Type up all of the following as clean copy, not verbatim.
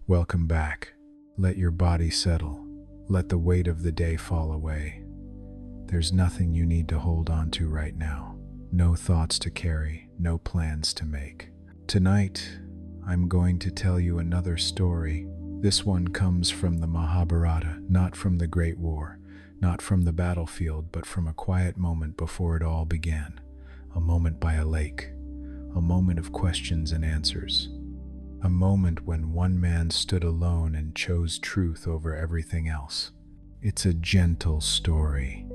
Welcome back. Let your body settle. Let the weight of the day fall away. There's nothing you need to hold on to right now. No thoughts to carry, no plans to make. Tonight, I'm going to tell you another story. This one comes from the Mahabharata, not from the Great War, not from the battlefield, but from a quiet moment before it all began. A moment by a lake. A moment of questions and answers. A moment when one man stood alone and chose truth over everything else. It's a gentle story,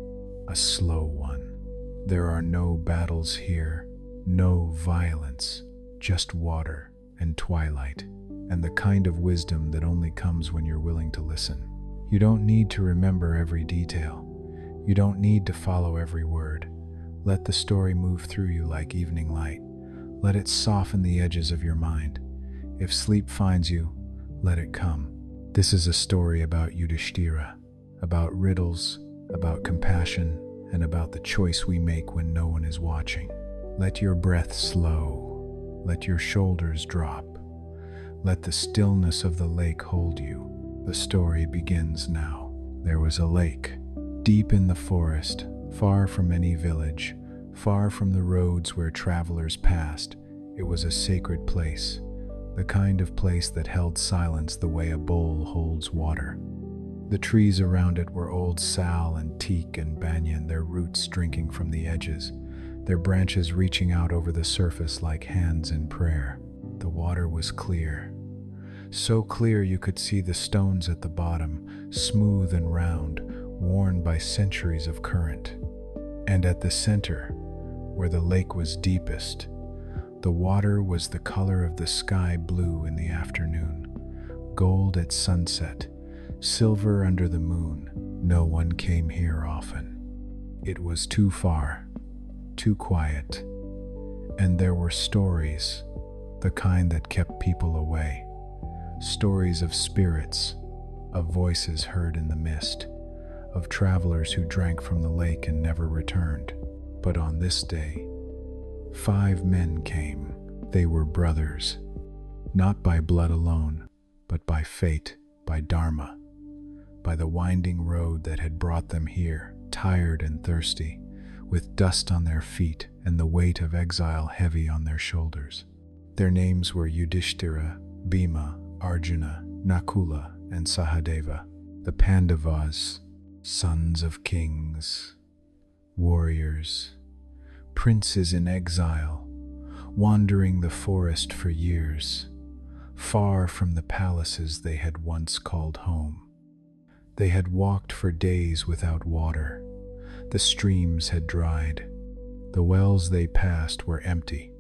a slow one. There are no battles here, no violence, just water and twilight, and the kind of wisdom that only comes when you're willing to listen. You don't need to remember every detail. You don't need to follow every word. Let the story move through you like evening light. Let it soften the edges of your mind. If sleep finds you, let it come. This is a story about Yudhishthira, about riddles, about compassion, and about the choice we make when no one is watching. Let your breath slow. Let your shoulders drop. Let the stillness of the lake hold you. The story begins now. There was a lake, deep in the forest, far from any village, far from the roads where travelers passed. It was a sacred place, the kind of place that held silence the way a bowl holds water. The trees around it were old sal and teak and banyan, their roots drinking from the edges, their branches reaching out over the surface like hands in prayer. The water was clear, so clear you could see the stones at the bottom, smooth and round, worn by centuries of current. And at the center, where the lake was deepest, the water was the color of the sky blue in the afternoon, gold at sunset, silver under the moon. No one came here often. It was too far, too quiet, and there were stories, the kind that kept people away. Stories of spirits, of voices heard in the mist, of travelers who drank from the lake and never returned. But on this day, 5 men came. They were brothers, not by blood alone, but by fate, by dharma, by the winding road that had brought them here, tired and thirsty, with dust on their feet and the weight of exile heavy on their shoulders. Their names were Yudhishthira, Bhima, Arjuna, Nakula, and Sahadeva, the Pandavas, sons of kings, warriors, princes in exile, wandering the forest for years, far from the palaces they had once called home. They had walked for days without water. The streams had dried. The wells they passed were empty.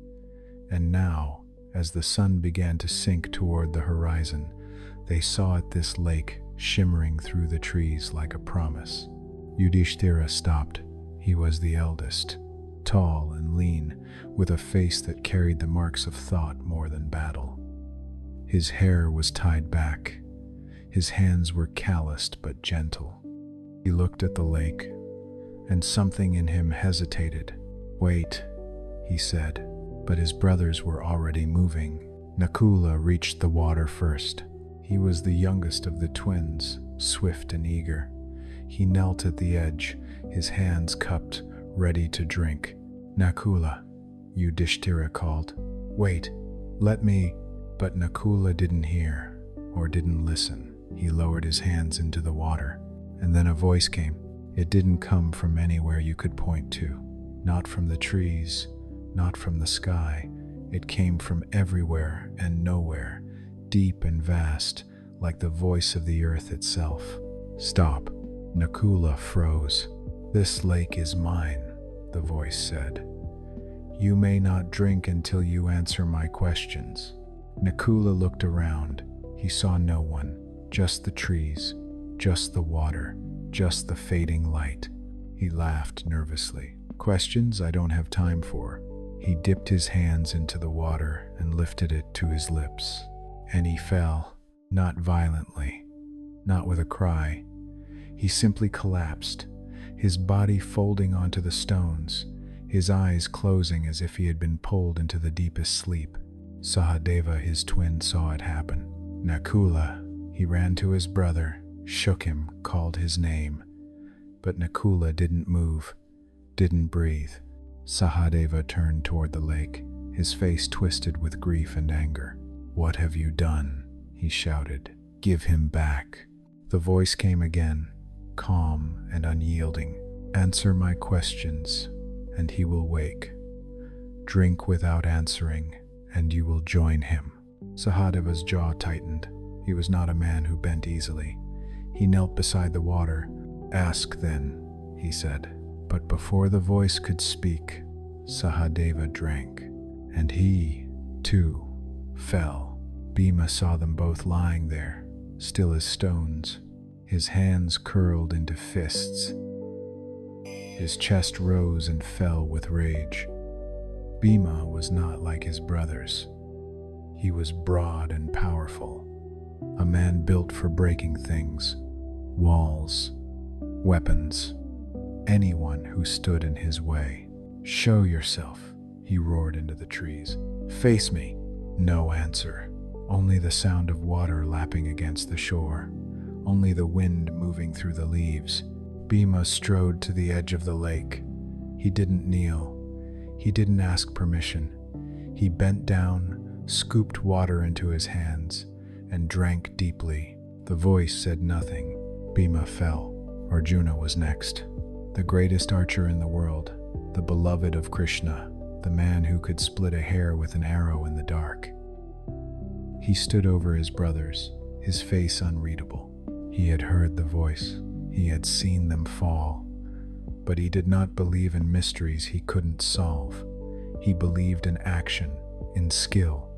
And now, as the sun began to sink toward the horizon, they saw at this lake shimmering through the trees like a promise. Yudhishthira stopped. He was the eldest, tall and lean, with a face that carried the marks of thought more than battle. His hair was tied back. His hands were calloused but gentle. He looked at the lake, and something in him hesitated. "Wait," he said, but his brothers were already moving. Nakula reached the water first. He was the youngest of the twins, swift and eager. He knelt at the edge, his hands cupped, ready to drink. "Nakula," Yudhishthira called. "Wait, let me..." But Nakula didn't hear, or didn't listen. He lowered his hands into the water, and then a voice came. It didn't come from anywhere you could point to, not from the trees, not from the sky. It came from everywhere and nowhere, deep and vast, like the voice of the earth itself. "Stop." Nakula froze. "This lake is mine," the voice said. "You may not drink until you answer my questions." Nakula looked around. He saw no one, just the trees, just the water, just the fading light. He laughed nervously. "Questions I don't have time for." He dipped his hands into the water and lifted it to his lips. And he fell, not violently, not with a cry. He simply collapsed, his body folding onto the stones, his eyes closing as if he had been pulled into the deepest sleep. Sahadeva, his twin, saw it happen. Nakula. He ran to his brother, shook him, called his name. But Nakula didn't move, didn't breathe. Sahadeva turned toward the lake, his face twisted with grief and anger. "What have you done?" he shouted. "Give him back." The voice came again, calm and unyielding. "Answer my questions, and he will wake. Drink without answering, and you will join him." Sahadeva's jaw tightened. He was not a man who bent easily. He knelt beside the water. "Ask then," he said. But before the voice could speak, Sahadeva drank, and he, too, fell. Bhima saw them both lying there, still as stones, his hands curled into fists. His chest rose and fell with rage. Bhima was not like his brothers. He was broad and powerful, a man built for breaking things, walls, weapons, anyone who stood in his way. "Show yourself," he roared into the trees. "Face me." No answer. Only the sound of water lapping against the shore. Only the wind moving through the leaves. Bhima strode to the edge of the lake. He didn't kneel. He didn't ask permission. He bent down, scooped water into his hands, and drank deeply. The voice said nothing. Bhima fell. Arjuna was next. The greatest archer in the world, the beloved of Krishna, the man who could split a hair with an arrow in the dark. He stood over his brothers, his face unreadable. He had heard the voice. He had seen them fall. But he did not believe in mysteries he couldn't solve. He believed in action, in skill,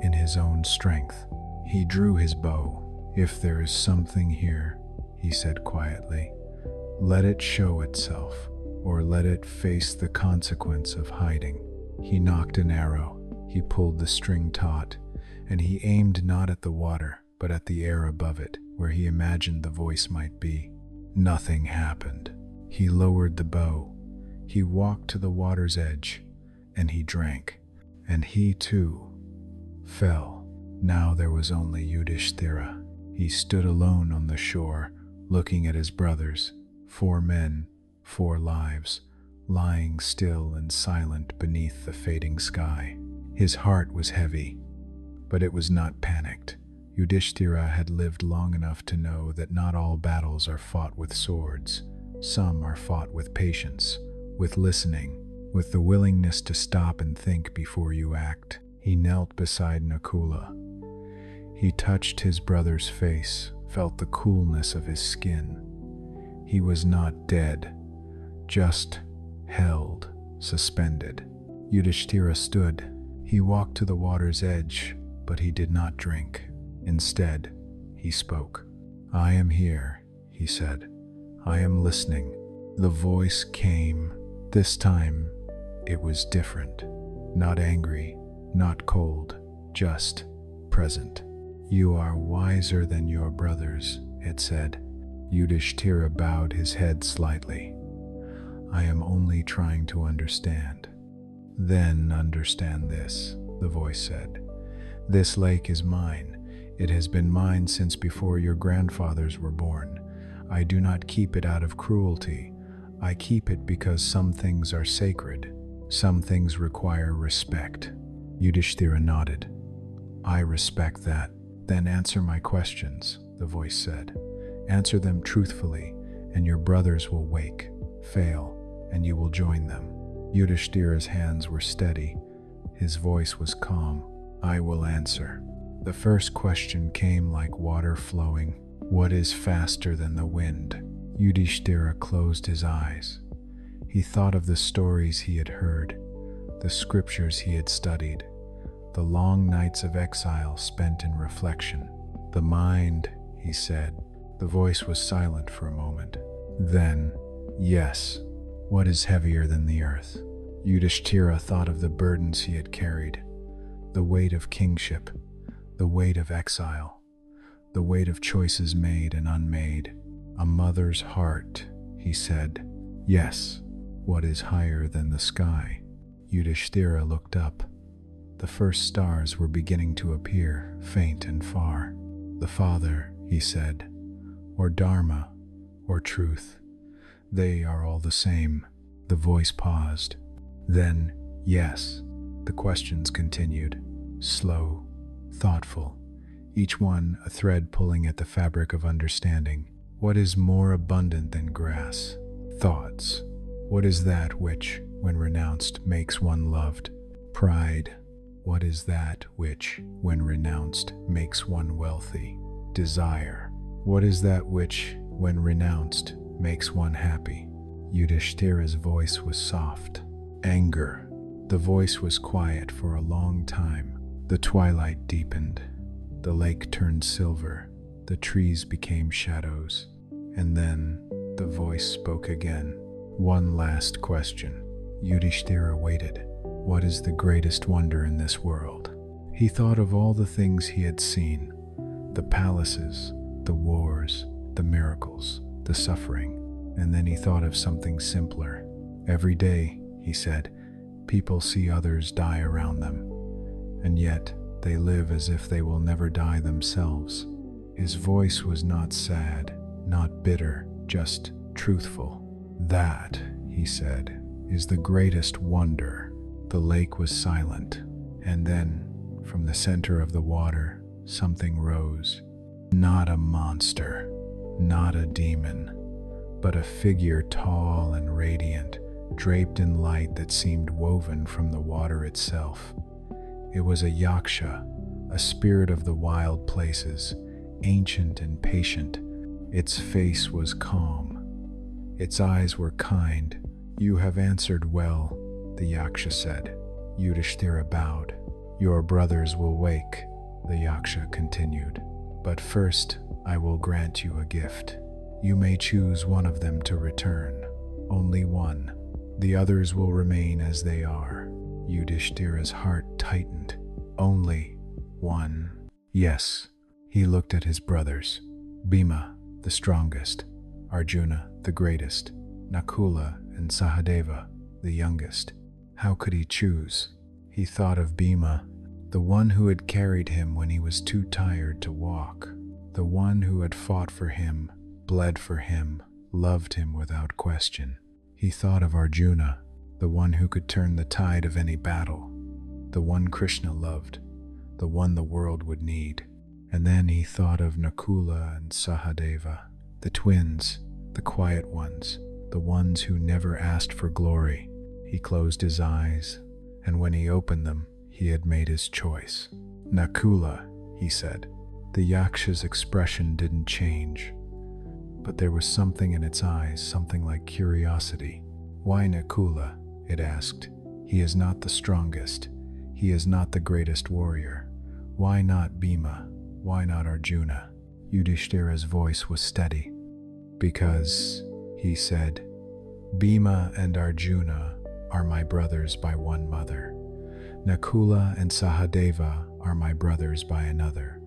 in his own strength. He drew his bow. "If there is something here," he said quietly, "let it show itself, or let it face the consequence of hiding." He knocked an arrow. He pulled the string taut, and he aimed not at the water, but at the air above it, where he imagined the voice might be. Nothing happened. He lowered the bow. He walked to the water's edge, and he drank. And he, too, fell. Now there was only Yudhishthira. He stood alone on the shore, looking at his brothers, 4 men, 4 lives, lying still and silent beneath the fading sky. His heart was heavy, but it was not panicked. Yudhishthira had lived long enough to know that not all battles are fought with swords. Some are fought with patience, with listening, with the willingness to stop and think before you act. He knelt beside Nakula. He touched his brother's face, felt the coolness of his skin. He was not dead, just held, suspended. Yudhishthira stood. He walked to the water's edge, but he did not drink. Instead, he spoke. "I am here," he said. "I am listening." The voice came. This time, it was different. Not angry, not cold, just present. "You are wiser than your brothers," it said. Yudhishthira bowed his head slightly. "I am only trying to understand." "Then understand this," the voice said. "This lake is mine. It has been mine since before your grandfathers were born. I do not keep it out of cruelty. I keep it because some things are sacred. Some things require respect." Yudhishthira nodded. "I respect that." "Then answer my questions," the voice said. "Answer them truthfully, and your brothers will wake. Fail, and you will join them." Yudhishthira's hands were steady. His voice was calm. "I will answer." The first question came like water flowing. "What is faster than the wind?" Yudhishthira closed his eyes. He thought of the stories he had heard, the scriptures he had studied, the long nights of exile spent in reflection. "The mind," he said. The voice was silent for a moment. Then, "Yes, what is heavier than the earth?" Yudhishthira thought of the burdens he had carried, the weight of kingship, the weight of exile, the weight of choices made and unmade. "A mother's heart," he said. "Yes, what is higher than the sky?" Yudhishthira looked up. The first stars were beginning to appear, faint and far. The Father, he said, or Dharma, or truth. They are all the same. The voice paused. Then, yes, the questions continued, slow, thoughtful, each one a thread pulling at the fabric of understanding. What is more abundant than grass? Thoughts. What is that which, when renounced, makes one loved? Pride. What is that which, when renounced, makes one wealthy? Desire. What is that which, when renounced, makes one happy? Yudhishthira's voice was soft. Anger. The voice was quiet for a long time. The twilight deepened. The lake turned silver. The trees became shadows. And then the voice spoke again. One last question. Yudhishthira waited. What is the greatest wonder in this world? He thought of all the things he had seen. The palaces, the wars, the miracles, the suffering. And then he thought of something simpler. Every day, he said, people see others die around them. And yet, they live as if they will never die themselves. His voice was not sad, not bitter, just truthful. That, he said, is the greatest wonder. The lake was silent, and then, from the center of the water, something rose. Not a monster, not a demon, but a figure tall and radiant, draped in light that seemed woven from the water itself. It was a Yaksha, a spirit of the wild places, ancient and patient. Its face was calm. Its eyes were kind. You have answered well, the Yaksha said. Yudhishthira bowed. Your brothers will wake, the Yaksha continued. But first, I will grant you a gift. You may choose one of them to return. Only one. The others will remain as they are. Yudhishthira's heart tightened. Only one. Yes. He looked at his brothers. Bhima, the strongest. Arjuna, the greatest. Nakula and Sahadeva, the youngest. How could he choose? He thought of Bhima, the one who had carried him when he was too tired to walk, the one who had fought for him, bled for him, loved him without question. He thought of Arjuna, the one who could turn the tide of any battle, the one Krishna loved, the one the world would need. And then he thought of Nakula and Sahadeva, the twins, the quiet ones, the ones who never asked for glory. He closed his eyes, and when he opened them, he had made his choice. Nakula, he said. The Yaksha's expression didn't change, but there was something in its eyes, something like curiosity. Why Nakula? It asked. He is not the strongest. He is not the greatest warrior. Why not Bhima? Why not Arjuna? Yudhishthira's voice was steady. Because, he said, Bhima and Arjuna are my brothers by one mother. Nakula and Sahadeva are my brothers by another.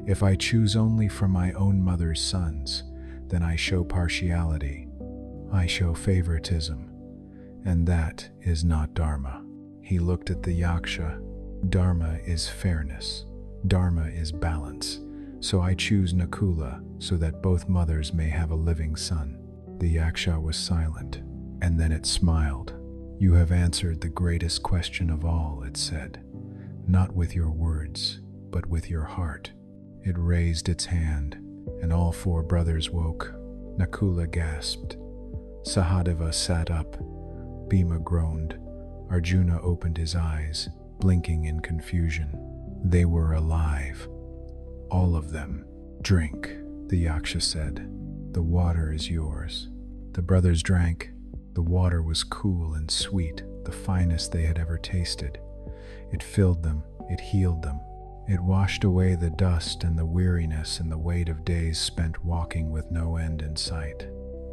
If I choose only from my own mother's sons, then I show partiality. I show favoritism. And that is not Dharma. He looked at the Yaksha. Dharma is fairness. Dharma is balance. So I choose Nakula so that both mothers may have a living son. The Yaksha was silent, and then it smiled. You have answered the greatest question of all, it said. Not with your words, but with your heart. It raised its hand, and all four brothers woke. Nakula gasped. Sahadeva sat up. Bhima groaned. Arjuna opened his eyes, blinking in confusion. They were alive. All of them. Drink, the Yaksha said. The water is yours. The brothers drank. The water was cool and sweet, the finest they had ever tasted. It filled them, it healed them. It washed away the dust and the weariness and the weight of days spent walking with no end in sight.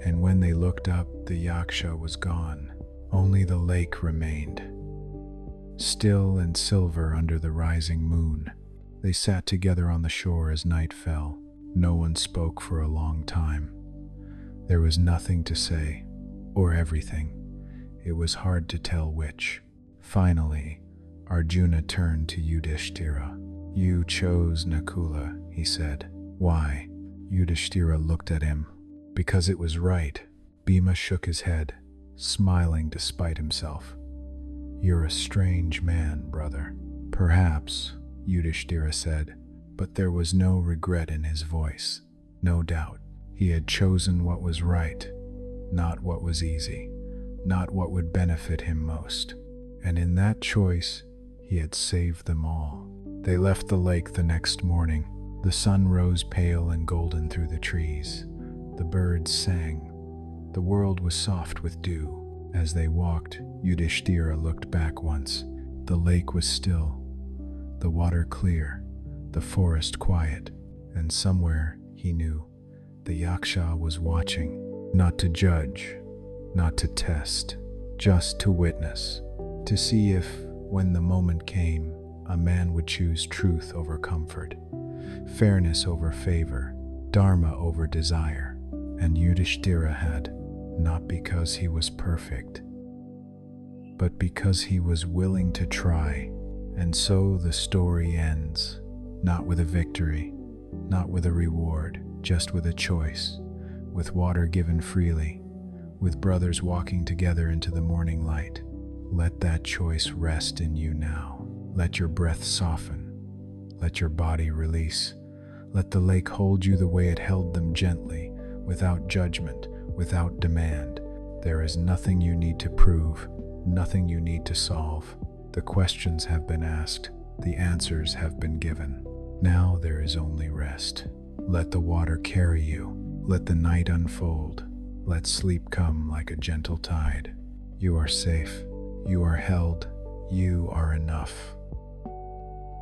And when they looked up, the Yaksha was gone. Only the lake remained. Still and silver under the rising moon. They sat together on the shore as night fell. No one spoke for a long time. There was nothing to say, or everything. It was hard to tell which. Finally, Arjuna turned to Yudhishthira. You chose Nakula, he said. Why? Yudhishthira looked at him. Because it was right. Bhima shook his head, smiling despite himself. You're a strange man, brother. Perhaps, Yudhishthira said, but there was no regret in his voice, no doubt. He had chosen what was right, not what was easy, not what would benefit him most. And in that choice, he had saved them all. They left the lake the next morning. The sun rose pale and golden through the trees. The birds sang. The world was soft with dew. As they walked, Yudhishthira looked back once. The lake was still, the water clear, the forest quiet, and somewhere, he knew, the Yaksha was watching, not to judge, not to test, just to witness, to see if, when the moment came, a man would choose truth over comfort, fairness over favor, dharma over desire. And Yudhishthira had, not because he was perfect, but because he was willing to try. And so the story ends, not with a victory, not with a reward, just with a choice, with water given freely, with brothers walking together into the morning light. Let that choice rest in you now. Let your breath soften. Let your body release. Let the lake hold you the way it held them, gently, without judgment, without demand. There is nothing you need to prove, nothing you need to solve. The questions have been asked, the answers have been given. Now there is only rest. Let the water carry you. Let the night unfold. Let sleep come like a gentle tide. You are safe. You are held. You are enough.